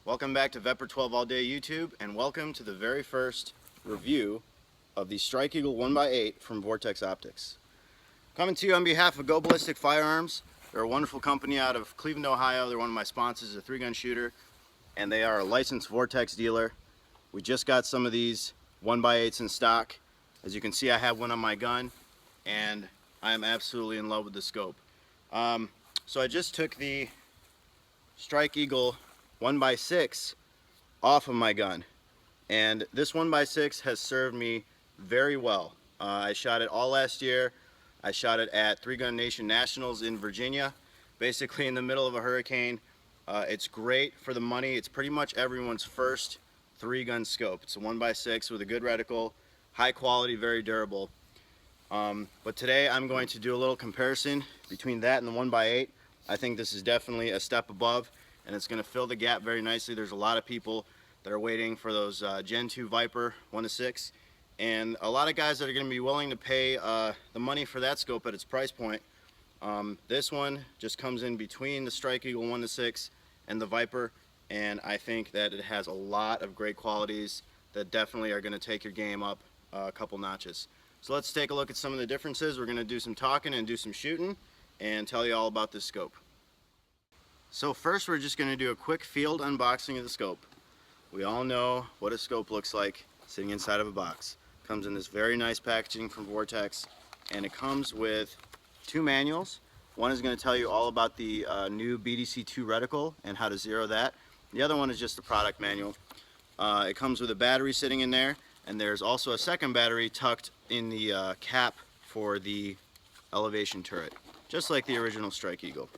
Welcome back to Vepr 12 All Day YouTube, and welcome to the very first review of the Strike Eagle 1x8 from Vortex Optics. Coming to you on behalf of Go Ballistic Firearms. They're a wonderful company out of Cleveland, Ohio. They're one of my sponsors, a 3-gun shooter, and they are a licensed Vortex dealer. We just got some of these 1x8s in stock. As you can see, I have one on my gun, and I am absolutely in love with the scope. So I just took the Strike Eagle 1x6 off of my gun, and this 1x6 has served me very well. I shot it all last year. I shot it at 3-Gun Nation Nationals in Virginia, basically in the middle of a hurricane. It's great for the money. It's pretty much everyone's first 3-gun scope. It's a 1x6 with a good reticle, high quality, very durable. But today I'm going to do a little comparison between that and the 1x8. I think this is definitely a step above, and it's going to fill the gap very nicely. There's a lot of people that are waiting for those Gen 2 Viper 1-6, and a lot of guys that are going to be willing to pay the money for that scope at its price point. This one just comes in between the Strike Eagle 1-6 and the Viper, and I think that it has a lot of great qualities that definitely are going to take your game up a couple notches. So let's take a look at some of the differences. We're going to do some talking and do some shooting and tell you all about this scope. So first, we're just going to do a quick field unboxing of the scope. We all know what a scope looks like sitting inside of a box. It comes in this very nice packaging from Vortex, and it comes with 2 manuals. One is going to tell you all about the new BDC-2 reticle and how to zero that. The other one is just the product manual. It comes with a battery sitting in there, and there's also a second battery tucked in the cap for the elevation turret, just like the original Strike Eagle.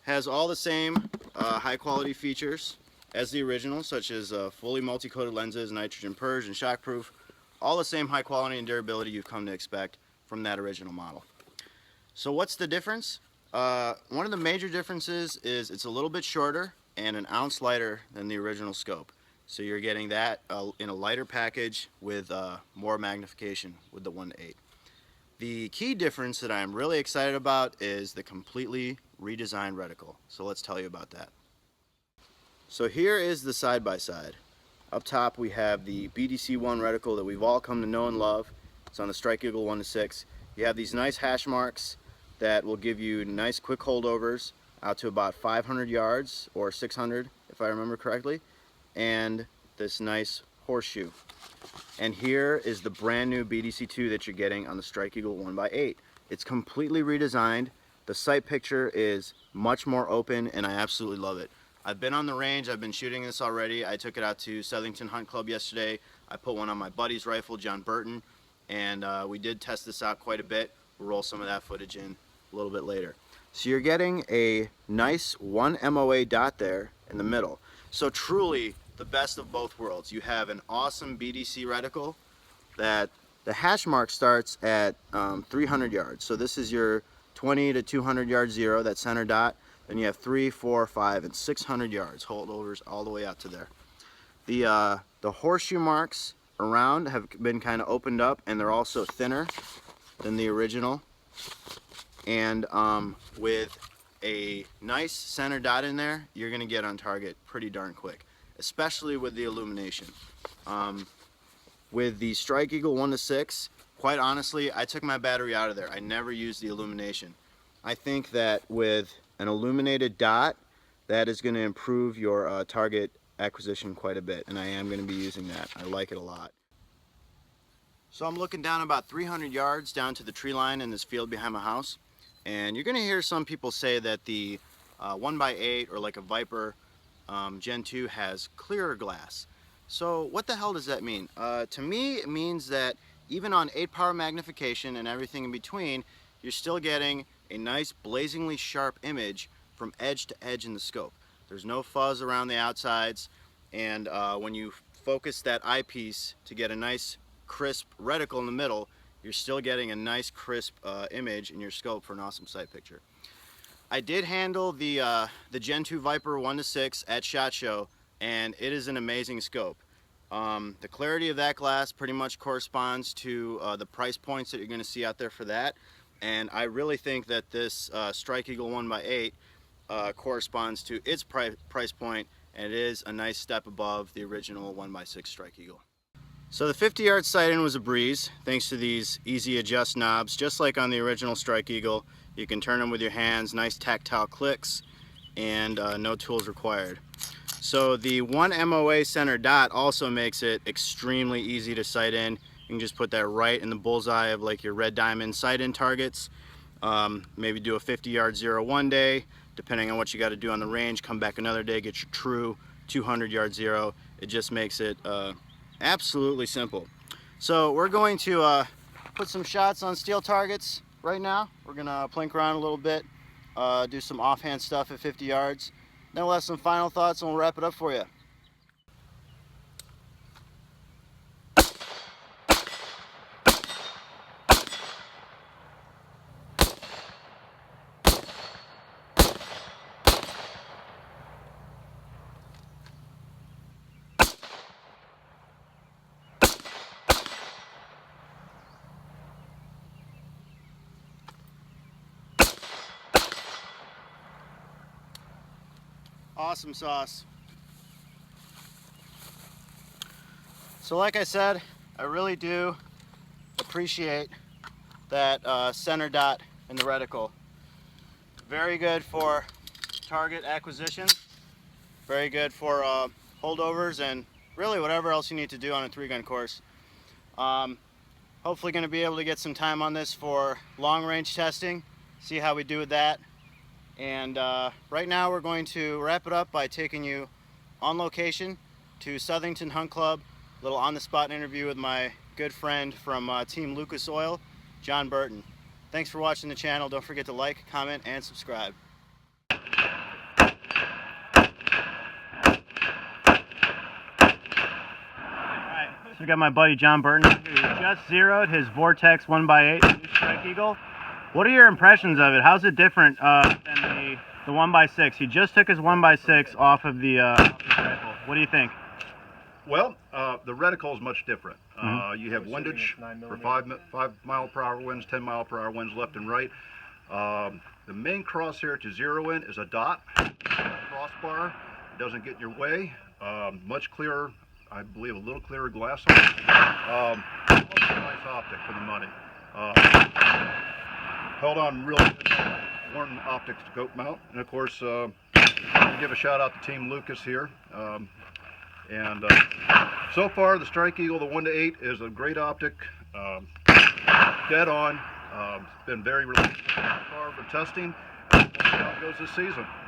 Has all the same high quality features as the original, such as fully multi-coated lenses, nitrogen purge, and shockproof. All the same high quality and durability you've come to expect from that original model. So what's the difference? One of the major differences is it's a little bit shorter and an ounce lighter than the original scope. So you're getting that in a lighter package with more magnification with the 1-8. The key difference that I'm really excited about is the completely redesigned reticle. So let's tell you about that. So here is the side-by-side. Up top we have the BDC-1 reticle that we've all come to know and love. It's on the Strike Eagle 1-6. You have these nice hash marks that will give you nice quick holdovers out to about 500 yards or 600 if I remember correctly, and this nice horseshoe. And here is the brand new BDC-2 that you're getting on the Strike Eagle 1x8. It's completely redesigned. The sight picture is much more open, and I absolutely love it. I've been on the range, I've been shooting this already. I took it out to Southington Hunt Club yesterday. I put one on my buddy's rifle, John Burton, and we did test this out quite a bit. We'll roll some of that footage in a little bit later. So you're getting a nice 1 MOA dot there in the middle. So truly the best of both worlds. You have an awesome BDC reticle that the hash mark starts at 300 yards. So this is your 20 to 200 yard zero, that center dot. Then you have 3, 4, 5, and 600 yards holdovers all the way out to there. The horseshoe marks around have been kind of opened up, and they're also thinner than the original. And with a nice center dot in there, you're going to get on target pretty darn quick, especially with the illumination. With the Strike Eagle 1-6, quite honestly, I took my battery out of there. I never used the illumination. I think that with an illuminated dot, that is going to improve your target acquisition quite a bit, and I am going to be using that. I like it a lot. So I'm looking down about 300 yards down to the tree line in this field behind my house, and you're going to hear some people say that the 1x8 or like a Viper Gen 2 has clearer glass. So what the hell does that mean? To me, it means that even on 8 power magnification and everything in between, you're still getting a nice blazingly sharp image from edge to edge in the scope. There's no fuzz around the outsides, and when you focus that eyepiece to get a nice crisp reticle in the middle, you're still getting a nice crisp image in your scope for an awesome sight picture. I did handle the Gen 2 Viper 1-6 at SHOT Show, and it is an amazing scope. The clarity of that glass pretty much corresponds to the price points that you're going to see out there for that, and I really think that this Strike Eagle 1x8 corresponds to its price point and it is a nice step above the original 1x6 Strike Eagle. So the 50-yard sight-in was a breeze thanks to these easy adjust knobs. Just like on the original Strike Eagle, you can turn them with your hands, nice tactile clicks, and no tools required. So the 1 MOA center dot also makes it extremely easy to sight in. You can just put that right in the bullseye of like your red diamond sight-in targets. Maybe do a 50-yard 0 day, depending on what you got to do on the range. Come back another day, get your true 200-yard 0. It just makes it absolutely simple. So we're going to put some shots on steel targets right now. We're gonna plink around a little bit, do some offhand stuff at 50 yards. Then we'll have some final thoughts and we'll wrap it up for you. Awesome sauce. So like I said, I really do appreciate that center dot in the reticle. Very good for target acquisition, very good for holdovers, and really whatever else you need to do on a 3-gun course. Hopefully going to be able to get some time on this for long range testing, see how we do with that. And right now we're going to wrap it up by taking you on location to Southington Hunt Club, a little on-the-spot interview with my good friend from Team Lucas Oil, John Burton. Thanks for watching the channel. Don't forget to like, comment, and subscribe. Alright, so we got my buddy John Burton who just zeroed his Vortex 1x8 Strike Eagle. What are your impressions of it? How's it different than the 1x6? He just took his 1x6 off of the rifle. What do you think? Well, the reticle is much different. You have windage for 5 mile per hour winds, 10 mile per hour winds left and right. The main crosshair to zero in is a dot, crossbar. It doesn't get in your way. Much clearer, I believe a little clearer glass on it. Nice optic for the money. Held on really good. Warren Optics goat mount, and of course give a shout out to Team Lucas here. So far the Strike Eagle, the 1-8, is a great optic, dead on. It's been very reliable so far for testing. We'll see how it goes this season.